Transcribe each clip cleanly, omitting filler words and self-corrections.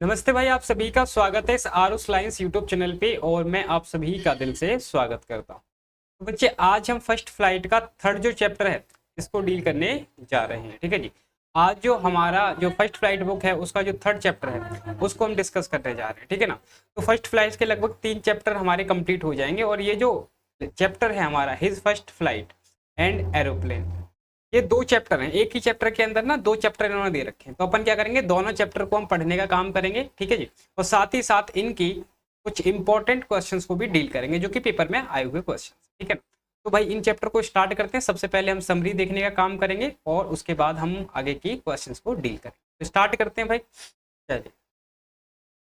नमस्ते भाई, आप सभी का स्वागत है इस आरुष लाइंस यूट्यूब चैनल पे और मैं आप सभी का दिल से स्वागत करता हूँ। तो बच्चे, आज हम फर्स्ट फ्लाइट का थर्ड जो चैप्टर है इसको डील करने जा रहे हैं। ठीक है जी। आज जो हमारा जो फर्स्ट फ्लाइट बुक है उसका जो थर्ड चैप्टर है उसको हम डिस्कस करने जा रहे हैं। ठीक है ना। तो फर्स्ट फ्लाइट के लगभग 3 चैप्टर हमारे कंप्लीट हो जाएंगे और ये जो चैप्टर है हमारा his first flight and aeroplane, ये 2 चैप्टर हैं। एक ही चैप्टर के अंदर ना 2 चैप्टर इन्होंने दे रखे हैं, तो अपन क्या करेंगे, दोनों चैप्टर को हम पढ़ने का काम करेंगे। ठीक है जी। और साथ ही साथ इनकी कुछ इंपॉर्टेंट क्वेश्चंस को भी डील करेंगे जो कि पेपर में आए हुए क्वेश्चन। ठीक है ना। तो भाई इन चैप्टर को स्टार्ट करते हैं। सबसे पहले हम समरी देखने का काम करेंगे और उसके बाद हम आगे की क्वेश्चंस को डील करेंगे। तो स्टार्ट करते हैं भाई। चलिए,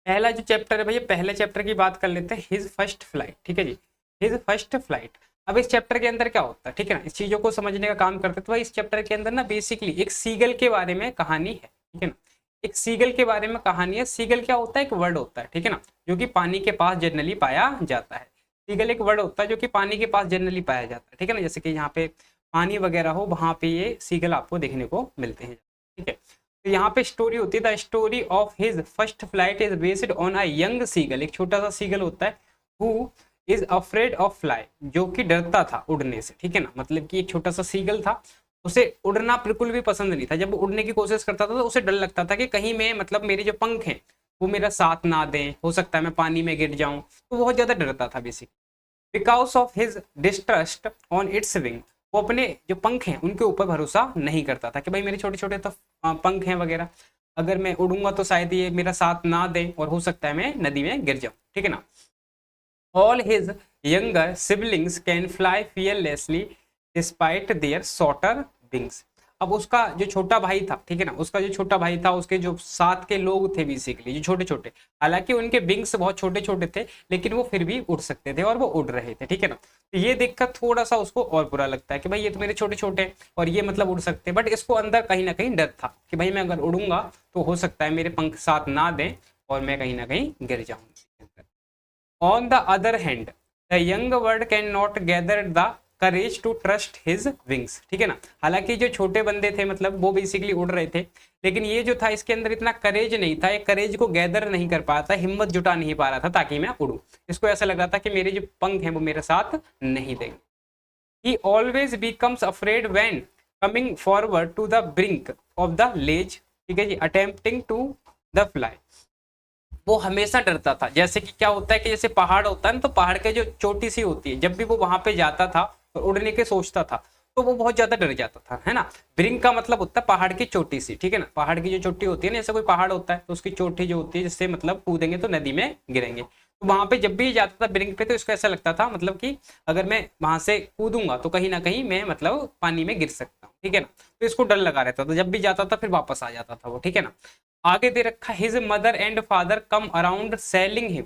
पहला जो चैप्टर है भैया, पहले चैप्टर की बात कर लेते हैं, हिज फर्स्ट फ्लाइट। ठीक है जी। His first flight. अब इस चैप्टर के अंदर क्या होता है, ठीक है ना, इस चीजों को समझने का काम करते हैं। तो भाई इस चैप्टर के अंदर ना बेसिकली एक सीगल के बारे में कहानी है। ठीक है ना। एक सीगल के बारे में कहानी है। सीगल क्या होता है, एक वर्ड होता है, ठीक है ना, जो कि पानी के पास जनरली पाया जाता है। सीगल एक वर्ड होता है जो कि पानी के पास जनरली पाया जाता है। ठीक है ना। जैसे कि यहाँ पे पानी वगैरह हो वहां पे ये सीगल आपको देखने को मिलते हैं। ठीक है। तो यहाँ पे स्टोरी होती है, the story of his first flight is based on a young seagull. एक छोटा सा सीगल होता है who is afraid of fly, जो कि डरता था उड़ने से। ठीक है ना। मतलब कि एक छोटा सा सीगल था, उसे उड़ना बिल्कुल भी पसंद नहीं था। जब वो उड़ने की कोशिश करता था तो उसे डर लगता था कि कहीं मैं, मतलब मेरे जो पंख हैं वो मेरा साथ ना दें, हो सकता है मैं पानी में गिर जाऊं। तो बहुत ज्यादा डरता था basically. Because of his distrust on it's wing, वो अपने जो पंख हैं उनके ऊपर भरोसा नहीं करता था कि भाई मेरे छोटे छोटे तो पंख हैं वगैरह, अगर मैं उड़ूंगा तो शायद ये मेरा साथ ना दें और हो सकता है मैं नदी में गिर जाऊं। ठीक है ना। All his younger siblings can fly fearlessly despite their shorter wings. अब उसका जो छोटा भाई था, ठीक है ना, उसका जो छोटा भाई था, उसके जो साथ के लोग थे बेसिकली जो छोटे छोटे, हालांकि उनके विंग्स बहुत छोटे छोटे थे लेकिन वो फिर भी उड़ सकते थे और वो उड़ रहे थे। ठीक है ना। तो ये देखकर थोड़ा सा उसको और बुरा लगता है कि भाई ये तो मेरे छोटे छोटे और ये मतलब उड़ सकते हैं, बट इसको अंदर कहीं ना कहीं डर था कि भाई मैं अगर उड़ूंगा तो हो सकता है मेरे पंख साथ ना दें और मैं कहीं ना कहीं गिर जाऊंगा। On the other hand, the young bird cannot gather the courage to trust his wings. ठीक है ना। हालांकि जो छोटे बंदे थे मतलब वो बेसिकली उड़ रहे थे, लेकिन ये जो था इसके अंदर इतना करेज नहीं था, ये करेज को गैदर नहीं कर पाया था, हिम्मत जुटा नहीं पा रहा था ताकि मैं उड़ूं। इसको ऐसा लग रहा था कि मेरे जो पंख हैं वो मेरे साथ नहीं देंगे। He always becomes afraid when coming forward to the brink of the ledge. ठीक है जी, attempting to the fly. वो हमेशा डरता था। जैसे कि क्या होता है कि जैसे पहाड़ होता है ना, तो पहाड़ के जो चोटी सी होती है, जब भी वो वहां पे जाता था और उड़ने के सोचता था तो वो बहुत ज्यादा डर जाता था, है ना। ब्रिंक का मतलब होता है पहाड़ की चोटी सी। ठीक है ना। पहाड़ की जो चोटी होती है ना, जैसे कोई पहाड़ होता है तो उसकी चोटी जो होती है, जिससे मतलब कूदेंगे तो नदी में गिरेंगे, तो वहां पे जब भी जाता था ब्रिंक पे तो इसको ऐसा लगता था मतलब कि अगर मैं वहां से कूदूंगा तो कहीं ना कहीं मैं मतलब पानी में गिर सकता हूँ। ठीक है ना। तो इसको डर लगा रहता था, जब भी जाता था फिर वापस आ जाता था वो। ठीक है ना। आगे दे रखा, his mother and father come around sailing him,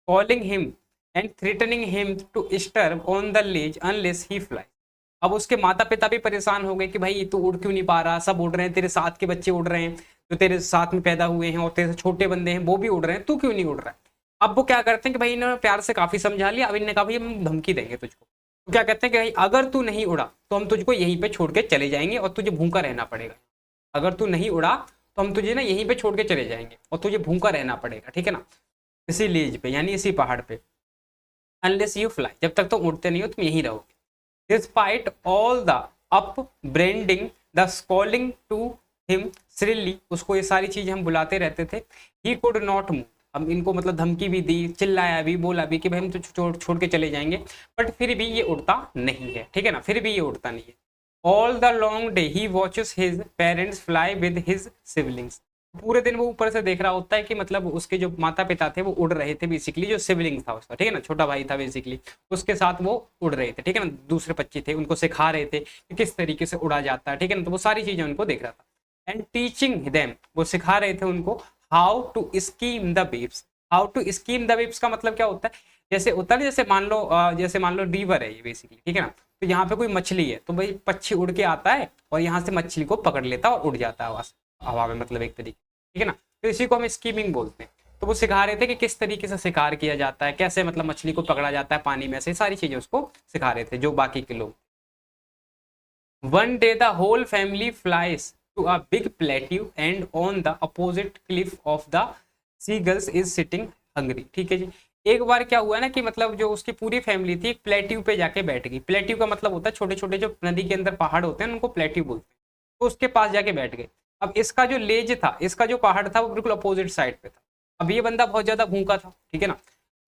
calling him and threatening him to stir on the ledge unless he fly. अब उसके माता पिता भी परेशान हो गए कि भाई तू उड़ क्यों नहीं पा रहा, सब उड़ रहे हैं, तेरे साथ के बच्चे उड़ रहे हैं जो तेरे साथ में पैदा हुए हैं और तेरे से छोटे बंदे हैं वो भी उड़ रहे हैं, तू क्यों नहीं उड़ रहा है। अब वो क्या करते हैं कि भाई इन्होंने प्यार से काफी समझा लिया, अब इन्होंने कहा भाई हम धमकी देंगे तुझको। तो क्या कहते हैं कि भाई अगर तू नहीं उड़ा तो हम तुझको यहीं पे छोड़ के चले जाएंगे और तुझे भूखा रहना पड़ेगा। अगर तू नहीं उड़ा तो हम तुझे ना यहीं पे छोड़ के चले जाएंगे और तुझे भूखा रहना पड़ेगा। ठीक है ना। इसी लीज पे यानी इसी पहाड़ पे, अनलेस यू फ्लाई, जब तक तुम उड़ते नहीं हो तुम यहीं रहोगे। Despite all the upbraiding the scolding to him shrilly, उसको ये सारी चीजें हम बुलाते रहते थे। ही कुड नॉट मूव, हम इनको मतलब धमकी भी दी, चिल्लाया भी, बोला भी कि भाई हम तो छोड़ के चले जाएंगे, बट फिर भी ये उड़ता नहीं है। ठीक है ना। फिर भी ये उड़ता नहीं है। All the long day he watches his parents fly with his siblings, पूरे दिन वो ऊपर से देख रहा होता है कि मतलब उसके जो माता पिता थे वो उड़ रहे थे बेसिकली, जो सिबलिंग था उसका, ठीक है ना, छोटा भाई था बेसिकली, उसके साथ वो उड़ रहे थे। ठीक है ना। दूसरे बच्चे थे उनको सिखा रहे थे कि किस तरीके से उड़ा जाता है। ठीक है ना। तो वो सारी चीजें उनको देख रहा था। एंड टीचिंग देम, वो सिखा रहे थे उनको how to skim the waves. How to skim the waves का मतलब क्या होता है, जैसे होता है जैसे मान लो रिवर है ये बेसिकली, ठीक है ना। तो यहाँ पे कोई मछली है तो भाई पक्षी उड़ के आता है और यहाँ से मछली को पकड़ लेता है और उड़ जाता है हवा में, मतलब एक तरीके। ठीक है ना। तो इसी को हम स्कीमिंग बोलते हैं। तो वो सिखा रहे थे कि किस तरीके से शिकार किया जाता है, कैसे मतलब मछली को पकड़ा जाता है पानी में से, सारी चीजें उसको सिखा रहे थे जो बाकी के लोग। One day the whole family flies to a big plateau and on the opposite cliff of the seagulls is sitting hungry, ठीक है जी। एक बार क्या हुआ ना कि मतलब जो उसकी पूरी फैमिली थी एक प्लेट्यू पे जाके बैठ गई। प्लेट्यू का मतलब होता है छोटे छोटे जो नदी के अंदर पहाड़ होते हैं उनको प्लेट्यू बोलते हैं। तो उसके पास जाके बैठ गए। अब इसका जो लेज था, इसका जो पहाड़ था वो बिल्कुल अपोजिट साइड पे था। अब ये बंदा बहुत ज्यादा भूखा था, ठीक है ना,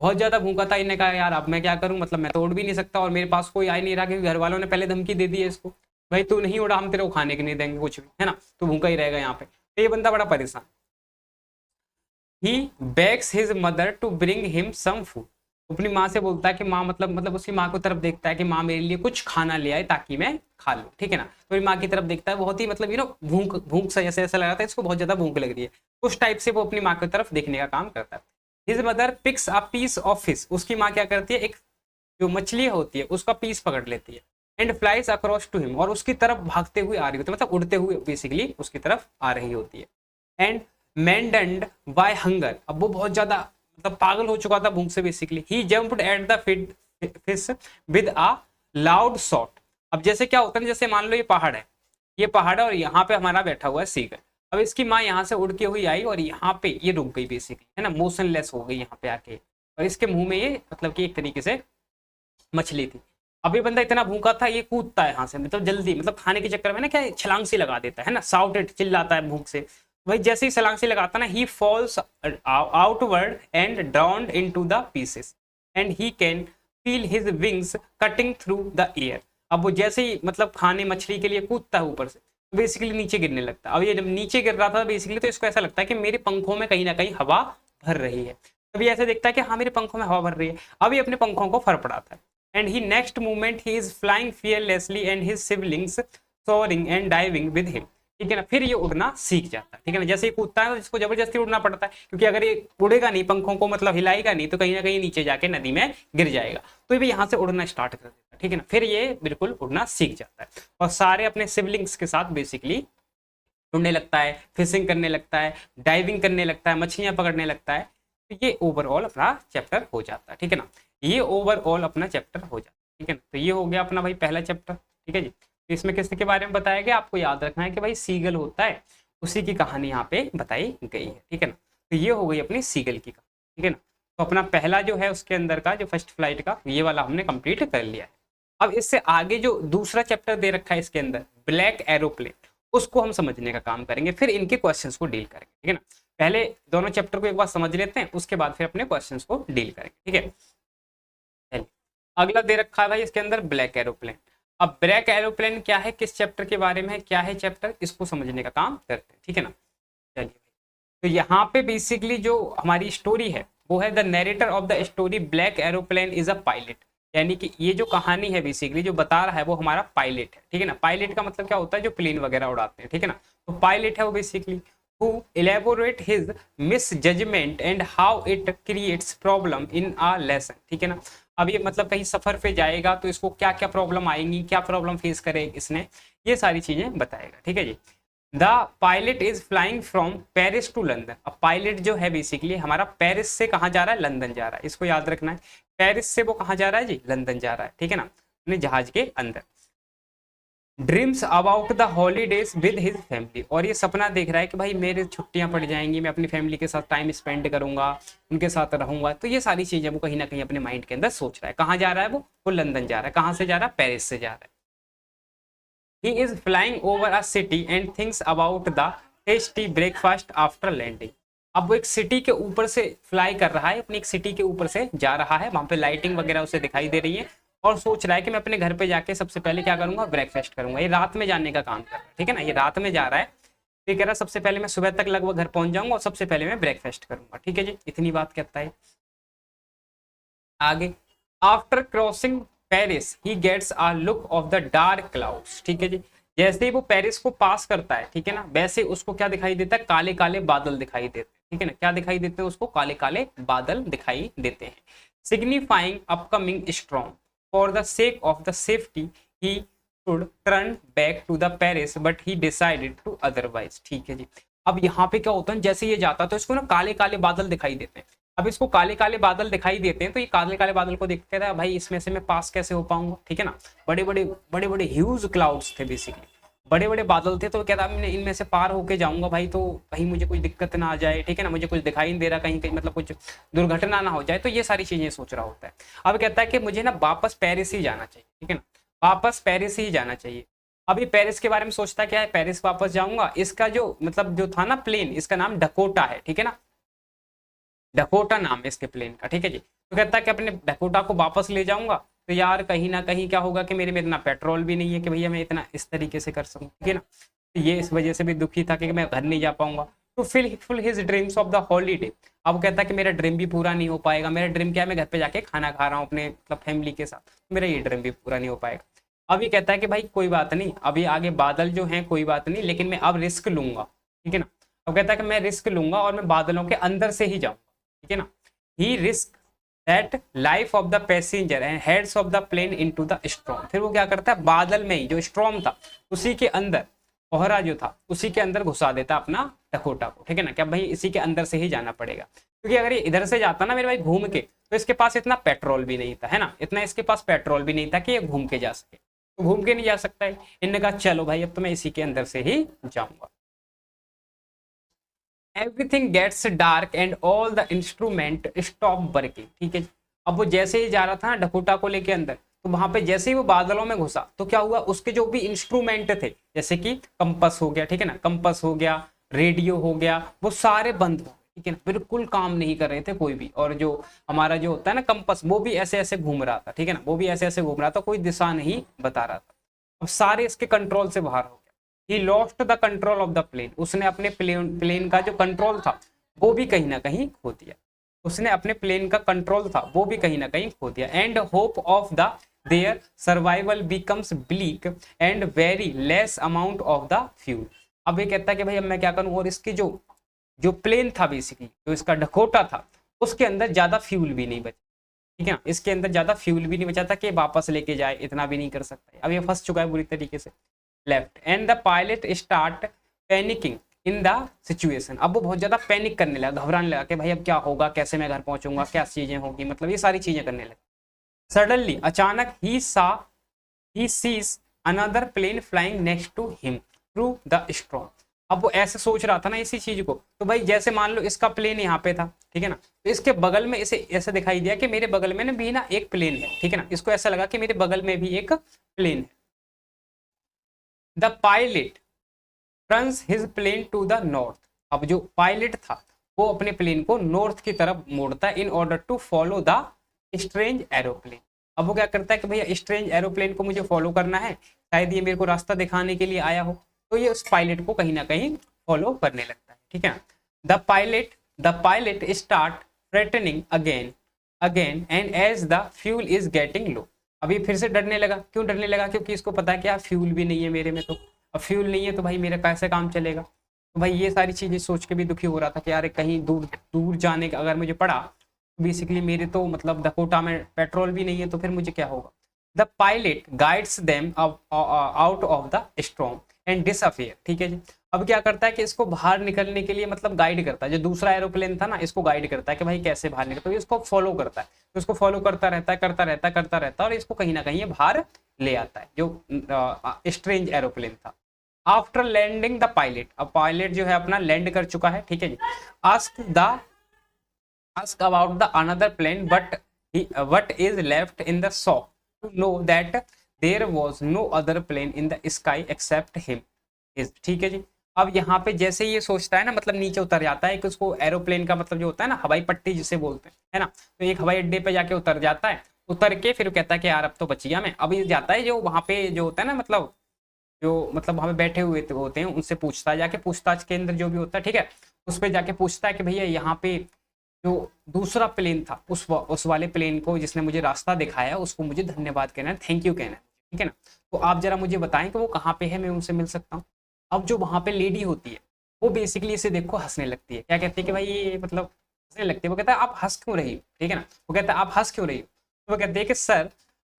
बहुत ज्यादा भूखा था। इन्हें कहा यार अब मैं क्या करूं, मतलब मैं तो उड़ भी नहीं सकता और मेरे पास कोई आ ही नहीं रहा क्योंकि घर वालों ने पहले धमकी दे दी है इसको, भाई तू नहीं उड़ा हम तेरे को खाने के नहीं देंगे कुछ भी, है ना, तू भूखा ही रहेगा यहाँ पे। तो ये बंदा बड़ा परेशान। He begs his mother to bring him some food. अपनी माँ से बोलता है कि माँ मतलब उसकी माँ की तरफ देखता है कि माँ मेरे लिए कुछ खाना ले आए ताकि मैं खा लूँ, ठीक है ना। तो माँ की तरफ देखता है, बहुत ही मतलब भूख भूख से ऐसा लगा था इसको, बहुत ज्यादा भूख लग रही है। उस टाइप से वो अपनी माँ की तरफ देखने का काम करता है। His mother picks a piece of fish. उसकी माँ क्या करती है, एक जो मछली होती है उसका पीस पकड़ लेती है। And flies across to him, और उसकी तरफ भागते हुए आ रही होती है, मतलब उड़ते हुए बेसिकली उसकी तरफ आ रही होती है। एंड मैंडन्ड बाय हंगर, अब वो बहुत ज्यादा मतलब पागल हो चुका था भूख से basically. He jumped at the fish with a loud shot. अब जैसे क्या होता है, जैसे मान लो ये पहाड़ है, ये पहाड़ है और यहाँ पे हमारा बैठा हुआ है सीगर। अब इसकी माँ यहाँ से उड़ के हुई आई और यहाँ पे ये रुक गई बेसिकली, है ना, मोशनलेस हो गई यहाँ पे आके। और इसके मुंह में ये मतलब कि एक तरीके से मछली थी। अब ये बंदा इतना भूखा था, ये कूदता है यहाँ से, मतलब जल्दी, मतलब खाने के चक्कर में ना क्या छलांग सी लगा देता है ना, साउटेड चिल्लाता है भूख से। वही जैसे ही छलांग से लगाता ना, he falls outward and drowned into the pieces and he can feel his wings cutting through the air. अब वो जैसे ही मतलब खाने मछली के लिए कूदता है ऊपर से, बेसिकली नीचे गिरने लगता है। अब ये जब नीचे गिर रहा था बेसिकली, तो इसको ऐसा लगता है कि मेरे पंखों में कहीं ना कहीं हवा भर रही है। अभी ऐसे देखता है कि हाँ मेरे पंखों में हवा भर रही है। अब ये अपने पंखों को फड़फड़ाता है। And he next movement he is flying fearlessly and his siblings soaring and diving with him, ठीक है ना। फिर ये उड़ना सीख जाता है, ठीक है ना। जैसे ही कूदता है तो इसको जबरदस्ती उड़ना पड़ता है, क्योंकि अगर ये उड़ेगा नहीं, पंखों को मतलब हिलाएगा नहीं, तो कहीं ना कहीं नीचे जाके नदी में गिर जाएगा। तो ये यहाँ से उड़ना स्टार्ट कर देता है, ठीक है ना। फिर ये बिल्कुल उड़ना सीख जाता है और सारे अपने सिबलिंग्स के साथ बेसिकली उड़ने लगता है, फिशिंग करने लगता है, डाइविंग करने लगता है, मछलियां पकड़ने लगता है। तो ये ओवरऑल अपना चैप्टर हो जाता है, ठीक है ना। ये ओवरऑल अपना चैप्टर हो जाता है, ठीक है ना। तो ये हो गया अपना भाई पहला चैप्टर, ठीक है जी। तो इसमें किसके बारे में बताया गया, आपको याद रखना है कि भाई सीगल होता है, उसी की कहानी यहाँ पे बताई गई है, ठीक है ना। तो ये हो गई अपनी सीगल की कहानी, ठीक है ना। तो अपना पहला जो है उसके अंदर का जो फर्स्ट फ्लाइट का ये वाला हमने कंप्लीट कर लिया है। अब इससे आगे जो दूसरा चैप्टर दे रखा है इसके अंदर, ब्लैक एरोप्लेन, उसको हम समझने का काम करेंगे, फिर इनके क्वेश्चंस को डील करेंगे, ठीक है ना। पहले दोनों चैप्टर को एक बार समझ लेते हैं, उसके बाद फिर अपने क्वेश्चंस को डील करेंगे, ठीक है। अगला दे रखा है भाई इसके अंदर ब्लैक एरोप्लेन। अब ब्लैक एरोप्लेन क्या है, किस चैप्टर के बारे में है, क्या है चैप्टर, इसको समझने का काम करते हैं, ठीक है ना। चलिए, तो यहाँ पे बेसिकली जो हमारी स्टोरी है वो है the narrator of the story black aeroplane is a pilot. यानी कि ये जो कहानी है बेसिकली जो बता रहा है वो हमारा पायलट है, ठीक है ना। पायलट का मतलब क्या होता है, जो प्लेन वगैरह उड़ाते हैं, ठीक है ना। तो पायलट है वो basically, who elaborate his misjudgment and how it creates problem in a lesson, ठीक है ना। अब ये मतलब कहीं सफर पे जाएगा तो इसको क्या क्या प्रॉब्लम आएंगी, क्या प्रॉब्लम फेस करे इसने, ये सारी चीजें बताएगा, ठीक है जी। The pilot is flying from Paris to London. अब पायलट जो है बेसिकली हमारा पेरिस से कहाँ जा रहा है, लंदन जा रहा है, इसको याद रखना है। पेरिस से वो कहाँ जा रहा है जी, लंदन जा रहा है, ठीक है ना, अपने जहाज के अंदर। Dreams about the holidays with his family, और ये सपना देख रहा है कि भाई मेरे छुट्टियां पड़ जाएंगी, मैं अपनी फैमिली के साथ टाइम स्पेंड करूंगा, उनके साथ रहूंगा। तो ये सारी चीजें वो कहीं ना कहीं अपने माइंड के अंदर सोच रहा है। कहाँ जा रहा है वो लंदन जा रहा है। कहाँ से जा रहा है, पेरिस से जा रहा है। He is flying over a city and thinks about the tasty breakfast after landing. अब वो एक सिटी के ऊपर से फ्लाई कर रहा है, अपनी एक सिटी के ऊपर से जा रहा है, वहां पे लाइटिंग वगैरह उसे दिखाई दे रही है और सोच रहा है कि मैं अपने घर पे जाके सबसे पहले क्या करूंगा, ब्रेकफास्ट करूंगा। ये रात में जाने का काम कर रहा है, ठीक है ना, ये रात में जा रहा है। ये कह रहा है सबसे पहले मैं सुबह तक लगभग घर पहुंच जाऊंगा और सबसे पहले मैं ब्रेकफास्ट करूंगा, ठीक है जी। इतनी बात कहता है। आगे, after crossing Paris he gets a look of the dark clouds, ठीक है जी। जैसे ही वो पेरिस को पास करता है, ठीक है ना, वैसे उसको क्या दिखाई देता है, काले काले बादल दिखाई देते हैं, ठीक है ना। क्या दिखाई देते हैं उसको, काले काले बादल दिखाई देते हैं। Signifying upcoming storm, for the sake of the safety he should turn back to the Paris but he decided to otherwise, ठीक है जी। अब यहाँ पे क्या होता है, जैसे ये जाता है तो इसको ना काले काले बादल दिखाई देते हैं। अब इसको काले काले बादल दिखाई देते हैं तो ये काले काले बादल को देखते रहा भाई इसमें से मैं पास कैसे हो पाऊंगा, ठीक है ना। बड़े बड़े ह्यूज क्लाउड्स थे बेसिकली, बड़े बड़े बादल थे तो कहता मैं इनमें से पार होके जाऊंगा भाई, तो कहीं मुझे कोई दिक्कत ना आ जाए, ठीक है ना, मुझे कुछ दिखाई नहीं दे रहा, कहीं कहीं मतलब कुछ दुर्घटना ना हो जाए, तो ये सारी चीजें सोच रहा होता है। अब कहता है कि मुझे ना वापस पेरिस ही जाना चाहिए, ठीक है ना, वापस पेरिस ही जाना चाहिए। अभी पेरिस के बारे में सोचता क्या है, पेरिस वापस जाऊंगा, इसका जो मतलब जो था ना प्लेन, इसका नाम डकोटा है, ठीक है ना, डकोटा नाम है इसके प्लेन का, ठीक है जी। तो कहता है कि अपने डकोटा को वापस ले जाऊंगा, तो यार कहीं ना कहीं क्या होगा कि मेरे में इतना पेट्रोल भी नहीं है कि भैया मैं इतना इस तरीके से कर सकूं, ठीक है ना। तो ये इस वजह से भी दुखी था कि मैं घर नहीं जा पाऊंगा। तो full his dreams of the holiday. अब कहता है कि मेरा ड्रीम भी पूरा नहीं हो पाएगा। मेरा ड्रीम क्या है, मैं घर पे जाके खाना खा रहा हूँ अपने मतलब फैमिली के साथ, मेरा ये ड्रीम भी पूरा नहीं हो पाएगा। अभी कहता है कि भाई कोई बात नहीं, अभी आगे बादल जो हैं कोई बात नहीं, लेकिन मैं अब रिस्क लूंगा, ठीक है ना। अब कहता है कि मैं रिस्क लूंगा और मैं बादलों के अंदर से ही जाऊंगा, ठीक है ना। He risks that life of the passenger and heads of the plane into the storm. फिर वो क्या करता है, बादल में ही जो स्ट्रॉम था उसी के अंदर, कोहरा जो था उसी के अंदर घुसा देता अपना डकोटा को, ठीक है ना। क्या भाई इसी के अंदर से ही जाना पड़ेगा, क्योंकि अगर ये इधर से जाता ना मेरे भाई घूम के, तो इसके पास इतना पेट्रोल भी नहीं था, है ना, इतना इसके पास पेट्रोल भी नहीं था कि ये घूम के जा सके, तो घूम के नहीं जा सकता है। इनने कहा चलो भाई अब तो मैं इसी के अंदर से ही जाऊंगा। Everything gets dark and all the instrument stop working, ठीक है। अब वो जैसे ही जा रहा था डकोटा को लेके अंदर, तो वहां पे जैसे ही वो बादलों में घुसा तो क्या हुआ, उसके जो भी इंस्ट्रूमेंट थे जैसे कि कंपस हो गया, ठीक है ना, कंपस हो गया, रेडियो हो गया, वो सारे बंद हो गए, ठीक है ना, बिल्कुल काम नहीं कर रहे थे कोई भी। और जो हमारा जो होता है ना कंपस, वो भी ऐसे ऐसे घूम रहा था, ठीक है ना, वो भी ऐसे ऐसे घूम रहा था, कोई दिशा नहीं बता रहा था। अब सारे इसके कंट्रोल से बाहर हो गया। He lost the control of the plane. उसने अपने प्लेन का जो कंट्रोल था वो भी कहीं ना कहीं खो दिया। उसने अपने प्लेन का कंट्रोल था वो भी कहीं ना कहीं खो दिया। And hope of the their survival becomes bleak and very less amount of the fuel. अब ये कहता है कि भाई अब मैं क्या करूं, और इसकी जो जो प्लेन था बेसिकली जो इसका डकोटा था उसके अंदर ज्यादा फ्यूल भी नहीं बचा, ठीक है ना, इसके अंदर ज्यादा फ्यूल भी नहीं बचा था कि वापस लेके जाए, इतना भी नहीं कर सकता है। अब ये फंस चुका है बुरी तरीके से। Left and the pilot start panicking in the situation. अब वो बहुत ज्यादा पैनिक करने लगा, घबराने लगा कि भाई अब क्या होगा, कैसे मैं घर पहुंचूंगा, क्या चीजें होगी, मतलब ये सारी चीजें करने लगा। सडनली अचानक he sees another plane flying next to him through the storm. अब वो ऐसे सोच रहा था ना इसी चीज को, तो भाई जैसे मान लो इसका प्लेन यहाँ पे था, ठीक है ना, तो इसके बगल में इसे ऐसा दिखाई दिया कि मेरे बगल में ना भी ना एक प्लेन है, ठीक है ना, इसको ऐसा लगा कि मेरे बगल में भी एक प्लेन है। The pilot turns his plane to the north. अब जो पायलट था वो अपने प्लेन को नॉर्थ की तरफ मोड़ता है in order to follow the strange aeroplane. अब वो क्या करता है कि भैया स्ट्रेंज एरोप्लेन को मुझे फॉलो करना है, शायद ये मेरे को रास्ता दिखाने के लिए आया हो, तो ये उस पायलट को कहीं ना कहीं फॉलो करने लगता है, ठीक है ना। The pilot start threatening again again and as the fuel is getting low. अभी फिर से डरने लगा। क्यों डरने लगा, क्योंकि इसको पता है क्या फ्यूल भी नहीं है मेरे में, तो अब फ्यूल नहीं है तो भाई मेरा कैसे काम चलेगा। तो भाई ये सारी चीजें सोच के भी दुखी हो रहा था कि यार कहीं दूर दूर जाने का अगर मुझे पड़ा, बेसिकली मेरे तो मतलब डकोटा में पेट्रोल भी नहीं है, तो फिर मुझे क्या होगा। The pilot guides them out of the storm and disappear, ठीक है जी। अब क्या करता है कि इसको बाहर निकलने के लिए मतलब गाइड करता है, जो दूसरा एरोप्लेन था ना इसको गाइड करता है कि भाई कैसे बाहर निकल, तो इसको फॉलो करता है, तो इसको फॉलो करता रहता है करता रहता है और इसको कहीं ना कहीं ये बाहर ले आता है, जो स्ट्रेंज एरोप्लेन था। आफ्टर लैंडिंग द पायलट, अब पायलट जो है अपना लैंड कर चुका है, ठीक है जी। ask about the another plane but what is left in the shock to know that there was no other plane in the sky except him is, ठीक है जी। अब यहाँ पे जैसे ये सोचता है ना, मतलब नीचे उतर जाता है कि उसको एरोप्लेन का मतलब जो होता है ना हवाई पट्टी जिसे बोलते हैं, है ना, तो एक हवाई अड्डे पे जाके उतर जाता है। उतर के फिर कहता है कि यार अब तो बच गया मैं। अब ये जाता है जो वहां पे जो होता है ना मतलब जो मतलब वहां पे बैठे हुए होते हैं उनसे पूछता है, जाके पूछताछ केंद्र जो भी होता है, ठीक है, उस पर जाके पूछता है कि भैया यहाँ पे जो दूसरा प्लेन था उस वाले प्लेन को जिसने मुझे रास्ता दिखाया उसको मुझे धन्यवाद कहना है, थैंक यू कहना है, ठीक है ना। तो आप जरा मुझे बताएं कि वो कहाँ पे है, मैं उनसे मिल सकता हूँ। अब जो वहां पे लेडी होती है वो बेसिकली इसे देखो हंसने लगती है। क्या कहती है कि भाई ये मतलब हंसने लगती है। वो कहता है आप हंस क्यों रही हो, ठीक है ना, वो कहता है आप हंस क्यों रही हो। तो वो कहते हैं कि सर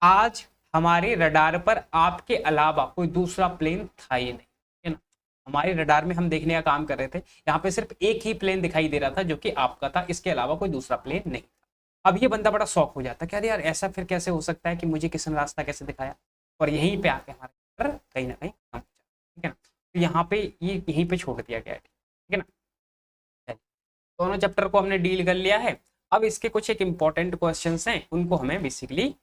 आज हमारे रडार पर आपके अलावा कोई दूसरा प्लेन था ही नहीं, है ना। हमारे रडार में हम देखने का काम कर रहे थे, यहाँ पे सिर्फ एक ही प्लेन दिखाई दे रहा था जो कि आपका था, इसके अलावा कोई दूसरा प्लेन नहीं था। अब ये बंदा बड़ा शौक हो जाता है कि अरे यार ऐसा फिर कैसे हो सकता है कि मुझे किसी ने रास्ता कैसे दिखाया, और यहीं पे आके हमारा कहीं ना कहीं ठीक है ना। तो यहाँ पे ये यहीं पे छोड़ दिया गया है, ठीक है ना। दोनों चैप्टर को हमने डील कर लिया है। अब इसके कुछ एक इंपॉर्टेंट क्वेश्चंस हैं, उनको हमें बेसिकली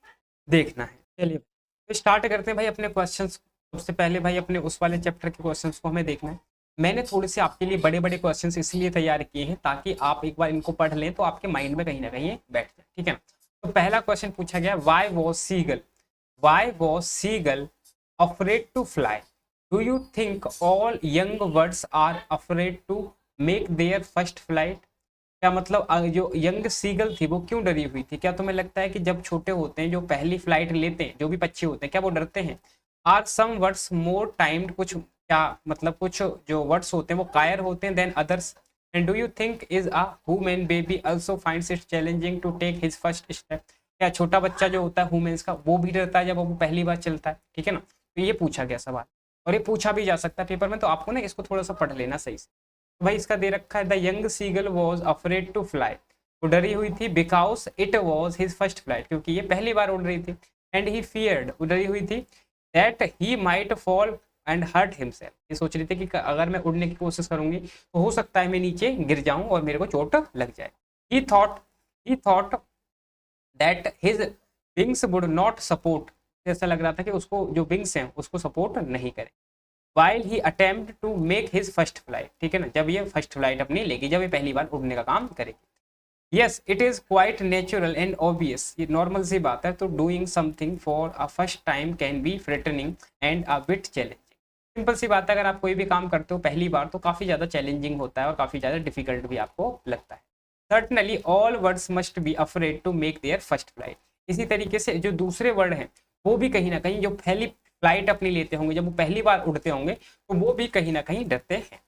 देखना है। चलिए तो स्टार्ट करते हैं भाई अपने क्वेश्चंस। सबसे पहले भाई अपने उस वाले चैप्टर के क्वेश्चंस को हमें देखना है। मैंने थोड़े से आपके लिए बड़े बड़े क्वेश्चंस इसलिए तैयार किए हैं ताकि आप एक बार इनको पढ़ लें तो आपके माइंड में कहीं ना कहीं बैठ जाए, ठीक है ना। तो पहला क्वेश्चन पूछा गया, why was seagull afraid to fly? Do you think all young birds are afraid to make their first flight? क्या मतलब जो यंग सीगल थी वो क्यों डरी हुई थी? क्या तुम्हें लगता है कि जब छोटे होते हैं जो पहली फ्लाइट लेते हैं, जो भी पक्षी होते हैं, क्या वो डरते हैं? Are some birds more timid, कुछ क्या मतलब कुछ जो वर्ड्स होते हैं वो कायर होते हैं than others? And do you think is a human baby also finds it challenging to take his first step? क्या छोटा बच्चा जो होता है ह्यूमंस का, वो भी डरता है जब वो पहली बार चलता है, ठीक है ना। तो ये पूछा गया सवाल, और ये पूछा भी जा सकता है पेपर में, तो आपको ना इसको थोड़ा सा पढ़ लेना सही से। तो भाई इसका दे रखा है, the young seagull was afraid to fly, वो डरी हुई थी because it was his first flight, क्योंकि ये पहली बार उड़ रही थी। एंड ही फियर्ड, वो डरी हुई थी, that he might fall and hurt himself, ये सोच रही थी कि अगर मैं उड़ने की कोशिश करूंगी तो हो सकता है मैं नीचे गिर जाऊं और मेरे को चोट लग जाए। ही thought that his wings would not support, ऐसा लग रहा था कि उसको जो विंग्स हैं उसको सपोर्ट नहीं करें। While he attempt to make his first flight, ठीक है ना, जब ये फर्स्ट फ्लाइट अपनी लेगी, जब ये पहली बार उड़ने का काम करेगी। Yes it is quite natural and obvious, ये नॉर्मल सी बात है। तो doing something for a first time can be threatening and a bit challenging, simple सी बात है, अगर आप कोई भी काम करते हो पहली बार तो काफी ज्यादा चैलेंजिंग होता है और काफी ज्यादा डिफिकल्ट भी आपको लगता है। Certainly all birds must be afraid to make their first flight, इसी तरीके से जो दूसरे वर्ड हैं वो भी कहीं ना कहीं जो पहली फ्लाइट अपनी लेते होंगे, जब वो पहली बार उड़ते होंगे तो वो भी कहीं ना कहीं डरते हैं।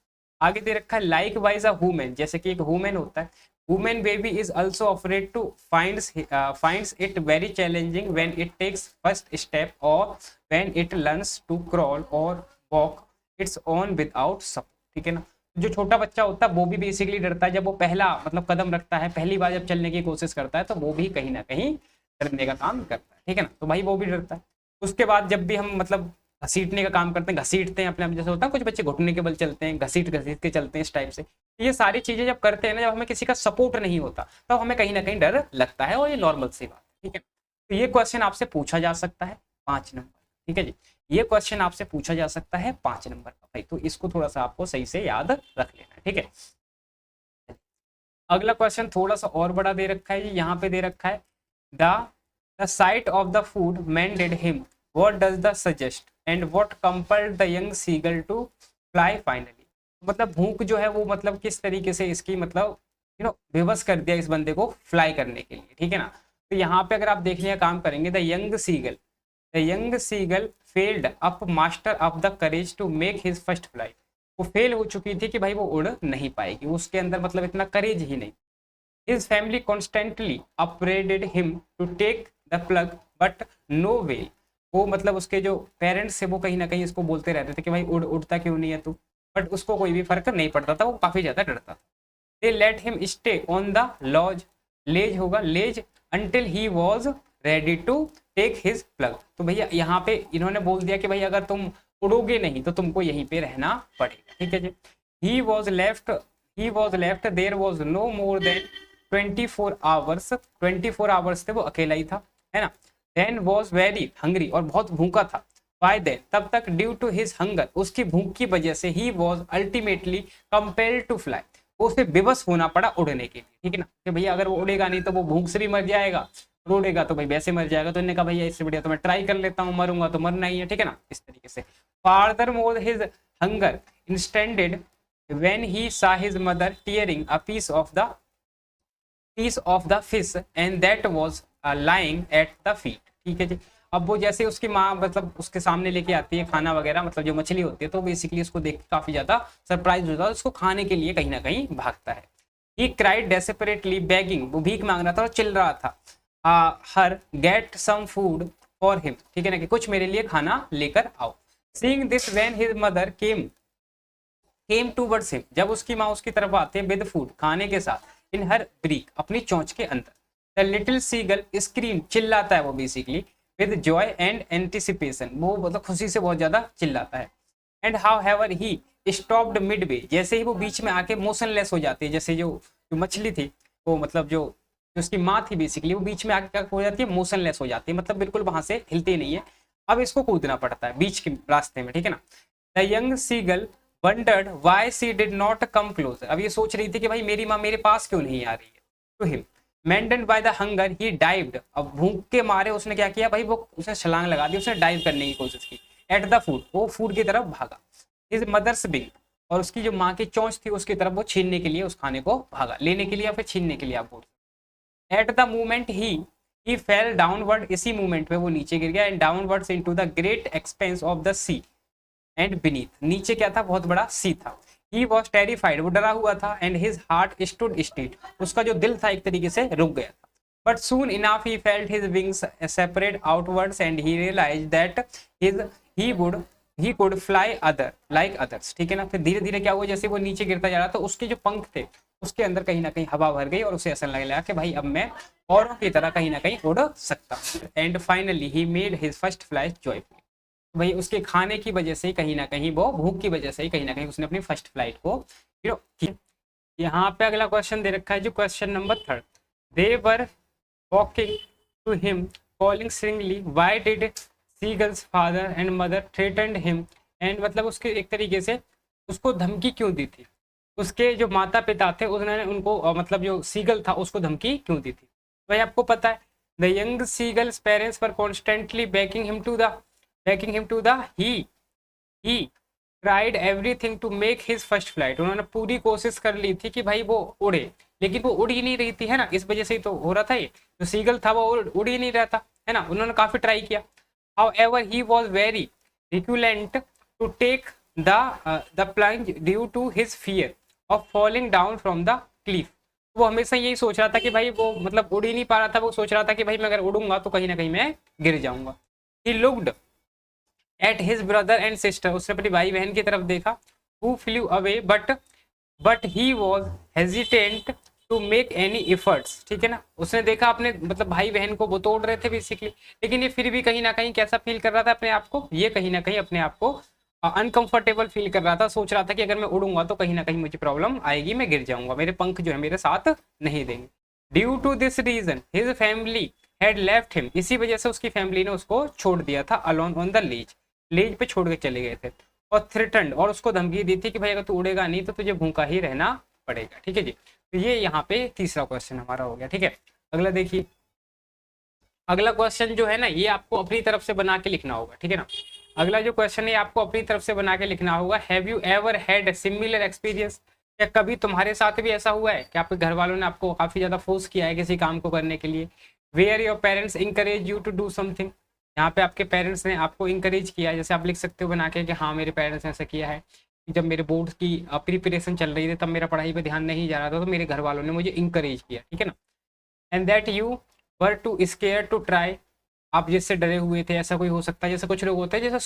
आगे दे रखा है, लाइक वाइज अ वुमेन, जैसे कि एक वुमेन होता है, women baby is also afraid to finds it very challenging when it takes first step और when it learns to crawl और walk its own without support, ठीक है ना। जो छोटा बच्चा होता है वो भी बेसिकली डरता है जब वो पहला मतलब कदम रखता है, पहली बार जब चलने की कोशिश करता है तो वो भी कहीं ना कहीं डरने का काम करता है, ठीक है ना। तो भाई वो भी डरता है। उसके बाद जब भी हम मतलब घसीटने का काम करते हैं, घसीटते हैं अपने आप, जैसे होता है कुछ बच्चे घुटने के बल चलते हैं, घसीट घसीट के चलते हैं इस टाइप से, तो ये सारी चीजें जब करते हैं ना, जब हमें किसी का सपोर्ट नहीं होता तब तो हमें कहीं ना कहीं डर लगता है, और ये नॉर्मल सी बात है, ठीक है। तो ये क्वेश्चन आपसे पूछा जा सकता है 5 नंबर, ठीक है जी। ये क्वेश्चन आपसे पूछा जा सकता है 5 नंबर का भाई, तो इसको थोड़ा सा आपको सही से याद रख लेना, ठीक है। अगला क्वेश्चन थोड़ा सा और बड़ा दे रखा है, यहाँ पे दे रखा है, the sight of the food maddened him, what does the suggest and what compelled the young seagull to fly finally, मतलब भूख जो है वो मतलब किस तरीके से इसकी मतलब विवश कर दिया इस बंदे को फ्लाई करने के लिए, ठीक है ना। तो यहाँ पे अगर आप देखने का काम करेंगे, the young seagull failed up muster of the courage to make his first flight, वो फेल हो चुकी थी कि भाई वो उड़ नहीं पाएगी, उसके अंदर मतलब इतना करेज ही नहीं। His family constantly upbraided him to take the plug but no way, वो मतलब उसके जो पेरेंट्स है वो कहीं ना कहीं इसको बोलते रहते थे कि भाई उड़ता क्यों नहीं है तू, बट उसको कोई भी फर्क नहीं पड़ता था, वो काफी ज्यादा डरता था। They let him stay on the ledge until he was ready to take his plug, तो भैया यहाँ पे इन्होंने बोल दिया कि भाई अगर तुम उड़ोगे नहीं तो तुमको यहीं पे रहना पड़ेगा, ठीक है जी। He was left there was no more than 24 hours थे, वो अकेला ही था, है ना। देन वॉज वेरी हंग्री, और बहुत भूखा था। बाय देन, तब तक, ड्यू टू हिज हंगर, उसकी भूख की वजह से, he was ultimately compelled to fly, उसे विवश होना पड़ा उड़ने के लिए, ठीक है ना, कि भैया अगर वो उड़ेगा नहीं तो वो भूख से भी मर जाएगा, उड़ेगा तो भाई वैसे मर जाएगा, तो इन्होंने कहा भैया इससे बढ़िया तो मैं ट्राई कर लेता हूँ, मरूंगा तो मरना ही है, ठीक है ना, इस तरीके से। Furthermore his hunger intended when he saw his mother tearing a piece of the fish and that was lying at the feet, ठीक है जी। अब वो जैसे उसकी माँ मतलब उसके सामने लेके आती है खाना वगैरह, मतलब जो मछली होती है, तो बेसिकली उसको देख के काफी ज्यादा सरप्राइज होता है, उसको खाने के लिए कहीं ना कहीं भागता है। He cried desperately begging, वो भीख मांग रहा था और चिल्ला रहा था, her get some food for him, ठीक है ना, कि कुछ मेरे लिए खाना लेकर आओ। Seeing this when his mother came towards him, जब उसकी माँ उसकी तरफ आते हैं विद फूड, खाने के साथ, इन हर ब्रीक, अपनी चोंच के अंदर, द लिटिल सीगल स्क्रीम, चिल्लाता है वो basically, with joy and anticipation, वो मतलब खुशी से बहुत ज्यादा चिल्लाता है। And however he stopped midway, जैसे ही वो बीच में आके मोशनलेस हो जाती है, जैसे जो मछली थी वो मतलब जो उसकी माँ थी बेसिकली, वो बीच में आके क्या हो जाती है, मोशनलेस हो जाती है, मतलब बिल्कुल वहां से हिलती नहीं है। अब इसको कूदना पड़ता है बीच के रास्ते में, ठीक है ना। The young seagull wondered why she did not come closer, अब ये सोच रही थी कि भाई मेरी माँ मेरे पास क्यों नहीं आ रही है। To him maintained by the hunger he dived, अब भूख के मारे उसने क्या किया भाई, वो उसने छलांग लगा दी, उसने डाइव करने की कोशिश की। एट द फूड, वो फूड की तरफ भागा। हिज मदर्स बिंग, और उसकी जो माँ की चोंच थी उसकी तरफ वो छीनने के लिए उस खाने को भागा, लेने के लिए या फिर छीनने के लिए आप बोल। At the moment he fell downward, इसी मूवमेंट में वो नीचे गिर गया, and downwards into the great expanse of the sea and beneath, नीचे क्या था, बहुत बड़ा सी था। ही वॉज टेरिफाइड, वो डरा हुआ था, and his heart stood still, उसका जो दिल था एक तरीके से रुक गया था। But soon enough he felt his wings separate outwards and he realise that his he could fly other like others, ठीक है ना। फिर धीरे धीरे क्या हुआ, जैसे वो नीचे गिरता जा रहा था, उसके जो पंख थे उसके अंदर कहीं ना कहीं हवा भर गई, और उसे ऐसा लगने लगा कि भाई अब मैं औरों की तरह कहीं ना कहीं उड़ सकता हूँ। And finally he made his first flight joyfully, भाई उसके खाने की वजह से कहीं ना कहीं, वो भूख की वजह से ही कहीं ना कहीं उसने अपनी फर्स्ट फ्लाइट को की। यहाँ पे अगला क्वेश्चन दे रखा है जो question number 3, they were walking to him calling strongly why did seagull's father and mother threatened him, and मतलब उसके एक तरीके से उसको धमकी क्यों दी थी, उसके जो माता पिता थे उन्होंने उनको मतलब जो सीगल था उसको धमकी क्यों दी थी। भाई आपको पता है the young seagull's parents were constantly backing him to the he tried everything to make his first flight, उन्होंने पूरी कोशिश कर ली थी कि भाई वो उड़े, लेकिन वो उड़ ही नहीं रही थी, है ना, इस वजह से ही तो हो रहा था, ये जो सीगल था वो उड़ ही नहीं रहा था, है ना, उन्होंने काफी ट्राई किया। However, he was very reluctant to take the plunge due to his fear of falling down from the cliff. वो हमेशा यही सोच रहा था कि भाई वो मतलब उड़ ही नहीं पा रहा था, वो सोच रहा था कि भाई मैं अगर उड़ूंगा तो कहीं ना कहीं मैं गिर जाऊंगा। He looked at his brother and sister, उसने अपनी भाई बहन की तरफ देखा, who flew away but he was hesitant to make any efforts, ठीक है ना, उसने देखा अपने मतलब भाई बहन को वो तोड़ रहे थे बेसिकली, लेकिन ये फिर भी कहीं ना कहीं कैसा फील कर रहा था अपने आप को, ये कहीं ना कहीं अपने आप को अनकंफर्टेबल फील कर रहा था, सोच रहा था कि अगर मैं उड़ूंगा तो कहीं ना कहीं मुझे प्रॉब्लम आएगी, मैं गिर जाऊंगा, मेरे पंख जो है मेरे साथ नहीं देंगे। Due to this reason his family had left him, इसी वजह से उसकी फैमिली ने उसको छोड़ दिया था अलोन ऑन द लेज पे छोड़ के चले गए थे। और थ्रेटन्ड, और उसको धमकी दी थी कि भाई अगर तू उड़ेगा नहीं तो तुझे भूखा ही रहना पड़ेगा, ठीक है जी। तो ये यहाँ पे तीसरा क्वेश्चन हमारा हो गया, ठीक है। अगला देखिए, अगला क्वेश्चन जो है ना ये आपको अपनी तरफ से बना के लिखना होगा, ठीक है ना। अगला जो क्वेश्चन है आपको अपनी तरफ से बना के लिखना होगा। Have you ever had similar experience, क्या कभी तुम्हारे साथ भी ऐसा हुआ है कि आपके घर वालों ने आपको काफी ज्यादा फोर्स किया है किसी काम को करने के लिए। Were your parents encourage you to do something, यहाँ पे आपके पेरेंट्स ने आपको इंकरेज किया, जैसे आप लिख सकते हो बना के कि हाँ मेरे पेरेंट्स ने ऐसा किया है, जब मेरे बोर्ड की प्रिपरेशन चल रही थी तब मेरा पढ़ाई पे ध्यान नहीं जा रहा था तो मेरे घर वालों ने मुझे इंकरेज किया, ठीक है ना। And that you were too scare to try, आप जिससे डरे हुए थे, ऐसा कोई हो सकता है, जैसे कुछ लोग होते हैं जैसे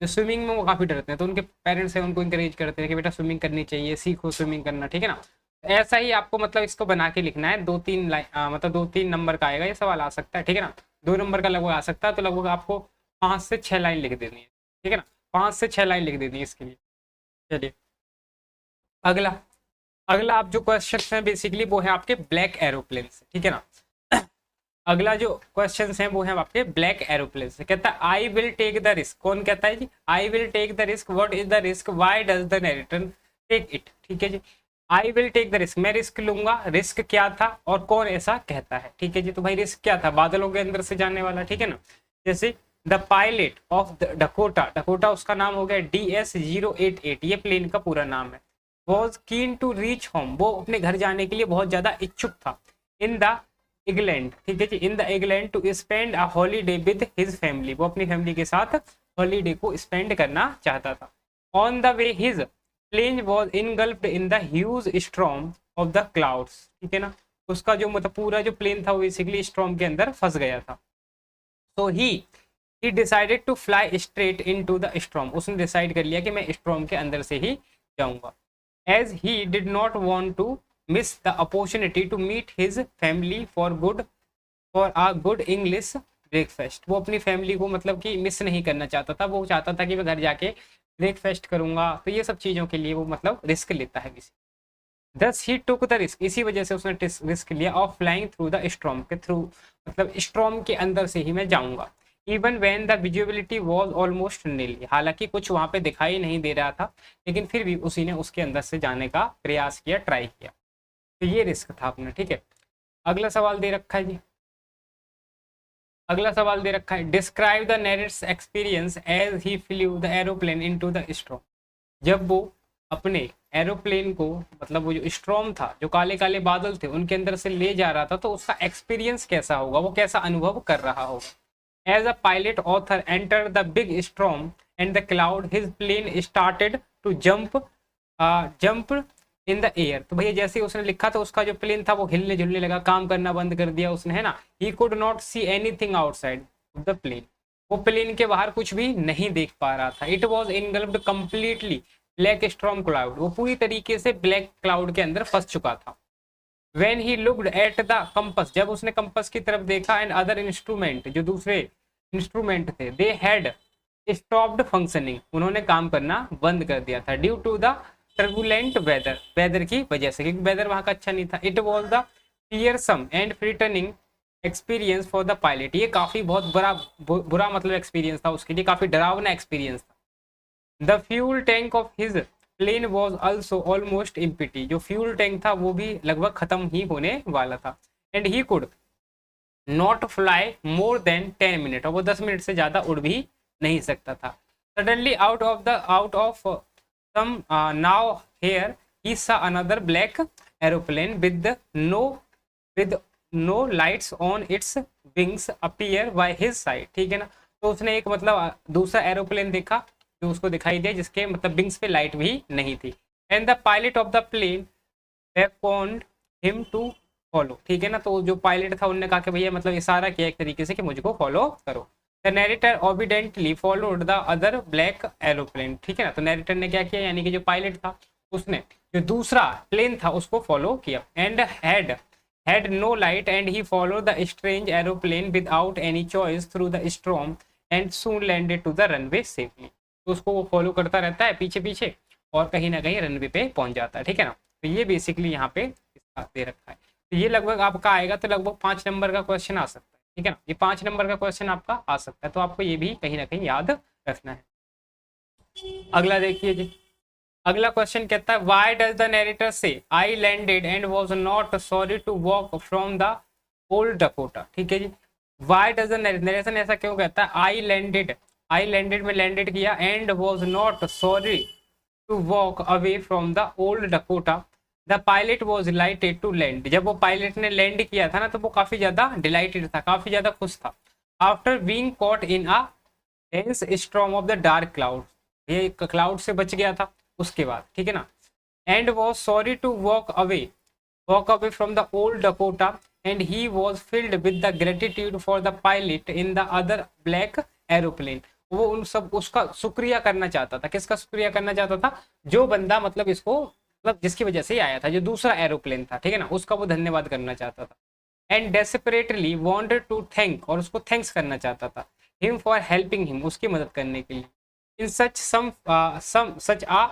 स्विमिंग में वो काफ़ी डरते हैं तो उनके पेरेंट्स हैं उनको इंकरेज करते हैं कि बेटा स्विमिंग करनी चाहिए, सीखो स्विमिंग करना, ठीक है ना। ऐसा ही आपको मतलब इसको बना के लिखना है, 2-3 लाइन मतलब 2-3 नंबर का आएगा, ये सवाल आ सकता है, ठीक है ना। 2 नंबर का लगभग आ सकता है, तो लगभग आपको 5 से 6 लाइन लिख देनी है, ठीक है ना, 5 से 6 लाइन लिख देनी है इसके लिए। चलिए अगला अगला आप जो क्वेश्चन है बेसिकली वो है आपके ब्लैक एरोप्लेन से, ठीक है ना। अगला जो क्वेश्चन है वो है आपके ब्लैक एरोप्लेन से। कहता है I will take the risk, कौन कहता है जी, I will take the risk, what is the risk, why does the narrator take it, ठीक है जी। I will take the risk, मैं रिस्क लूंगा, रिस्क क्या था और कौन ऐसा कहता है, ठीक है जी। तो भाई रिस्क क्या था, बादलों के अंदर से जाने वाला, ठीक है ना। जैसे द पायलट ऑफ डकोटा उसका नाम हो गया DS-088, ये प्लेन का पूरा नाम है। Was keen to reach home, वो अपने घर जाने के लिए बहुत ज्यादा इच्छुक था। इन द इंग्लैंड, ठीक है जी, in the England to spend a holiday with his family, वो अपनी फैमिली के साथ हॉलीडे को स्पेंड करना चाहता था। On the way his plane was engulfed in the huge storm of the clouds, ठीक है ना। उसका जो मतलब पूरा जो प्लेन था वो बेसिकली स्टॉर्म के अंदर फंस गया था। तो he decided to fly straight into the storm, उसने डिसाइड कर लिया कि मैं स्टॉर्म के अंदर से ही जाऊंगा। As he did not want to miss the opportunity to meet his family for a good English breakfast, वो अपनी फैमिली को मतलब कि मिस नहीं करना चाहता था, वो चाहता था कि मैं घर जाके ब्रेकफास्ट करूंगा, तो ये सब चीज़ों के लिए वो मतलब रिस्क लेता है किसी। दस ही टुक द रिस्क, इसी वजह से उसने रिस्क लिया of flying through the storm, के थ्रू मतलब स्ट्रॉम के अंदर से ही मैं जाऊंगा। Even when the visibility was almost nil, हालांकि कुछ वहां पे दिखाई नहीं दे रहा था, लेकिन फिर भी उसी ने उसके अंदर से जाने का प्रयास किया, ट्राई किया। तो ये रिस्क था अपना, ठीक है। अगला सवाल दे रखा है जी, अगला सवाल दे रखा है, describe the narrator's experience as he flew the aeroplane into the storm. जब वो अपने एरोप्लेन को, मतलब वो जो स्ट्रॉम था, जो काले काले बादल थे उनके अंदर से ले जा रहा था, तो उसका एक्सपीरियंस कैसा होगा, वो कैसा अनुभव कर रहा होगा। As a pilot author enter the big storm and the cloud, his plane started to jump in the air. तो भैया जैसे ही उसने लिखा तो उसका जो प्लेन था वो हिलने झुलने लगा, काम करना बंद कर दिया उसने, है ना। He could not see anything outside the plane, वो प्लेन के बाहर कुछ भी नहीं देख पा रहा था। It was engulfed completely black storm cloud, वो पूरी तरीके से ब्लैक क्लाउड के अंदर फंस चुका था। When he looked at the compass, जब उसने कंपस की तरफ देखा, एंड अदर इंस्ट्रूमेंट, जो दूसरे इंस्ट्रूमेंट थे, दे हैड स्टॉप्ड फंक्शनिंग, उन्होंने काम करना बंद कर दिया था। Due to the turbulent weather, weather की वजह से, क्योंकि वेदर वहां का अच्छा नहीं था। It was the fearsome and frightening experience for the pilot, ये काफी बहुत बुरा मतलब एक्सपीरियंस था उसके लिए, काफी डरावना एक्सपीरियंस था। The fuel tank of his plane was also almost empty, जो फ्यूल टैंक था वो भी लगभग खत्म ही होने वाला था। And he could not fly more than 10 minute, और वो 10 मिनट से ज्यादा उड़ भी नहीं सकता था। Suddenly out of some now here he saw another black aeroplane with no lights on its wings appear by his side, ठीक है ना। तो उसने एक मतलब दूसरा एरोप्लेन देखा जो उसको दिखाई दिया, जिसके मतलब विंग्स पे लाइट भी नहीं थी। And the pilot of the plane beckoned him to follow, ठीक है ना। तो जो पायलट था उनने कहा कि भैया मतलब इशारा किया एक तरीके से कि मुझको फॉलो करो। The narrator obediently followed the other black aeroplane, ठीक है ना। तो नैरेटर ने क्या किया, यानी कि जो पायलट था उसने जो दूसरा प्लेन था उसको फॉलो किया। And had no light and he followed the strange aeroplane without any choice through the storm and soon landed to the runway safely। तो उसको वो फॉलो करता रहता है पीछे पीछे और कहीं ना कहीं रनवे पे पहुंच जाता है, ठीक है ना। तो ये बेसिकली यहाँ पे दे रखा है। तो ये लगभग आपका आएगा, तो लगभग 5 नंबर का क्वेश्चन आ सकता है, ठीक है ना। ये 5 नंबर का क्वेश्चन आपका आ सकता है, तो आपको ये भी कहीं ना कहीं याद रखना है। अगला देखिए जी, अगला क्वेश्चन कहता है, why does the narrator say I landed and was not sorry to walk from the old Dakota, ठीक है जी। व्हाई डज द नरेशन ऐसा क्यों कहता है, आई लैंडेड में लैंडेड किया, and was not sorry to walk away from the old Dakota, the pilot was delighted to land. जब वो पायलट ने लैंड किया था ना, तो वो काफी ज्यादा डिलाइटेड था, काफी ज्यादा खुश था। After being caught in a dense storm of the dark cloud, ये क्लाउड से बच गया था उसके बाद, ठीक है ना। And was sorry to walk away from the old Dakota and he was filled with the gratitude for the pilot in the other black aeroplane. वो उन सब उसका शुक्रिया करना चाहता था, किसका शुक्रिया करना चाहता था, जो बंदा मतलब इसको मतलब जिसकी वजह से ही आया था, जो दूसरा एरोप्लेन था, ठीक है ना, उसका वो धन्यवाद करना चाहता था। And desperately wanted to thank, और उसको थैंक्स करना चाहता था, हिम फॉर हेल्पिंग हिम, उसकी मदद करने के लिए। इन सच आ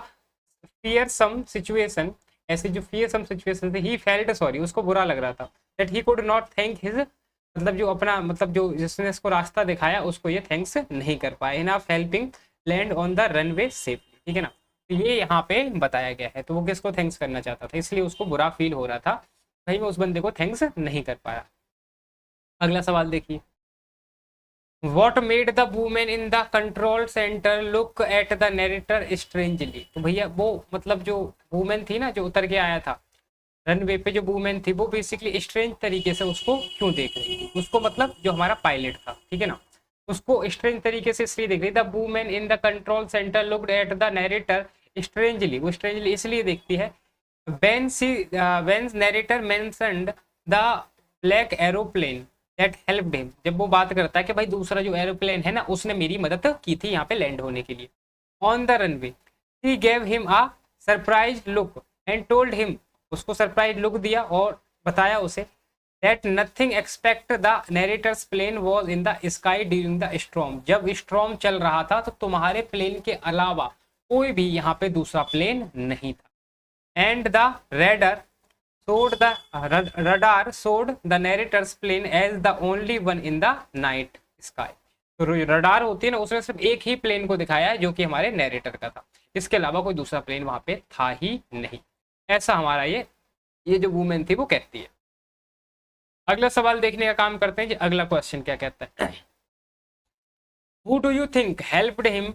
fearsome situation, ऐसे जो fearsome situation थे, he felt sorry, उसको बुरा लग रहा था, that he could not thank his, मतलब जो अपना मतलब जो जिसने इसको रास्ता दिखाया उसको ये थैंक्स नहीं कर पाए। enough helping land on the runway safely, ठीक है ना। तो ये यहाँ पे बताया गया है, तो वो किसको थैंक्स करना चाहता था, इसलिए उसको बुरा फील हो रहा था, भाई मैं उस बंदे को थैंक्स नहीं कर पाया। अगला सवाल देखिए, What made the woman in the control center look at the narrator strangely? तो भैया वो मतलब जो वुमेन थी ना, जो उतर के आया था रनवे पे, जो वुमेन थी वो बेसिकली स्ट्रेंज तरीके से उसको क्यों देख रही थी, उसको मतलब जो हमारा पायलट था, ठीक है ना, उसको स्ट्रेंज तरीके से इसलिए देख रही। The women in the control centre looked at the narrator strangely, वो स्ट्रेंजली इसलिए देखती है when narrator mentioned the black aeroplane that helped him, जब वो बात करता है कि भाई दूसरा जो एरोप्लेन है ना उसने मेरी मदद की थी यहाँ पे लैंड होने के लिए। On the runway he gave him a surprised look and told him, उसको सरप्राइज लुक दिया और बताया उसे that nothing expect the narrator's plane was in the sky during the storm, जब स्ट्रॉम चल रहा था तो तुम्हारे प्लेन के अलावा कोई भी यहाँ पे दूसरा प्लेन नहीं था। And the raider showed the radar showed the narrator's plane as the only one in the night sky। तो रडार होती है ना, उसने सिर्फ एक ही प्लेन को दिखाया है जो कि हमारे नैरेटर का था, इसके अलावा कोई दूसरा प्लेन वहां पे था ही नहीं। ऐसा हमारा ये जो वुमेन थी वो कहती है। अगला सवाल देखने का काम करते हैं कि अगला क्वेश्चन क्या कहता है। Who do you think helped him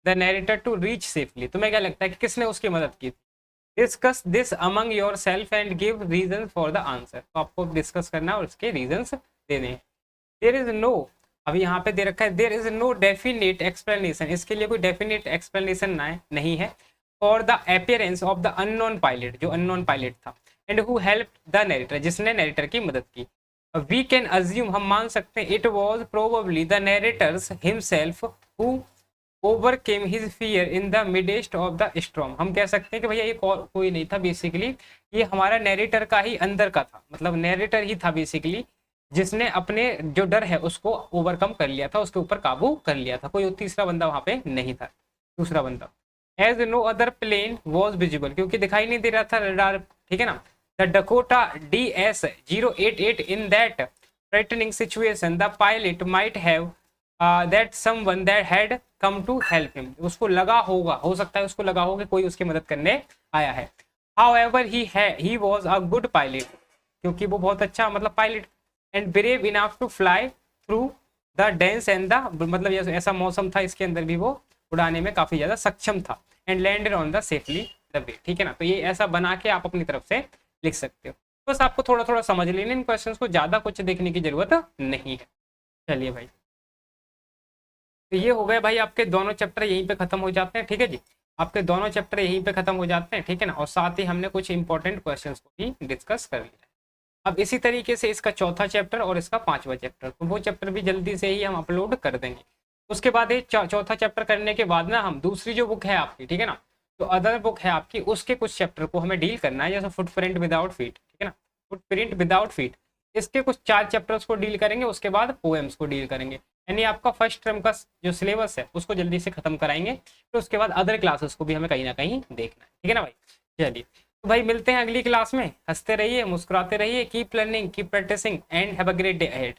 the narrator to reach safely. तुम्हें क्या लगता है कि किसने उसकी मदद की? Discuss this among yourself and give reason for the answer. तो आपको डिस्कस करना और उसके रीजंस देने हैं। देयर इज नो, अभी यहाँ पे दे रखा है there is no definite explanation, इसके लिए कोई डेफिनेट एक्सप्लेनेशन नहीं है। For the appearance of the unknown pilot, जो अननोन पायलट था, and who help the narrator, जिसने नैरेटर की मदद की। वी कैन अज्यूम, हम मान सकते हैं, it was probably the narrator's himself who overcame his fear in the midst of the storm. हम कह सकते हैं कि भैया ये कोई नहीं था, बेसिकली ये हमारा नैरेटर का ही अंदर का था, मतलब नैरेटर ही था बेसिकली, जिसने अपने जो डर है उसको ओवरकम कर लिया था, उसके ऊपर काबू कर लिया था। कोई तीसरा बंदा वहां पे नहीं था, दूसरा बंदा। As no other plane was visible, क्योंकि दिखाई नहीं दे रहा था रडार, ठीक है ना। The Dakota DS-088 in that threatening situation the pilot might have that someone that had come to help him. उसको लगा होगा, हो सकता है उसको लगा होगा कोई उसकी मदद करने आया है। However he was a good pilot, क्योंकि वो बहुत अच्छा मतलब pilot, and brave enough to fly through the dense and the, मतलब ऐसा मौसम था इसके अंदर भी वो उड़ाने में काफी ज्यादा सक्षम था। And landed on the safely the way, ठीक है ना। तो ये ऐसा बना के आप अपनी तरफ से लिख सकते हो। बस आपको थोड़ा थोड़ा समझ लेना इन क्वेश्चंस को, ज्यादा कुछ देखने की जरूरत नहीं है। चलिए भाई, तो ये हो गए भाई आपके दोनों चैप्टर यहीं पे खत्म हो जाते हैं, ठीक है जी। आपके दोनों चैप्टर यहीं पे खत्म हो जाते हैं, ठीक है ना। और साथ ही हमने कुछ इंपॉर्टेंट क्वेश्चंस को भी डिस्कस कर लिया है। अब इसी तरीके से इसका चौथा चैप्टर और इसका पांचवा चैप्टर, तो वो चैप्टर भी जल्दी से ही हम अपलोड कर देंगे। उसके बाद ये चौथा चैप्टर करने के बाद ना हम दूसरी जो बुक है आपकी, ठीक है ना, तो अदर बुक है आपकी, उसके कुछ चैप्टर को हमें डील करना है, जैसे फुटप्रिंट विदाउट फीट, ठीक है ना, फुटप्रिंट विदाउट फीट, इसके कुछ 4 चैप्टर्स को डील करेंगे। उसके बाद पोएम्स को डील करेंगे, यानी आपका फर्स्ट टर्म का जो सिलेबस है उसको जल्दी से खत्म कराएंगे। तो उसके बाद अदर क्लासेस को भी हमें कहीं ना कहीं देखना है, ठीक है ना भाई। चलिए तो भाई मिलते हैं अगली क्लास में। हंसते रहिए, मुस्कुराते रहिए, keep learning, keep practising and have a great day ahead.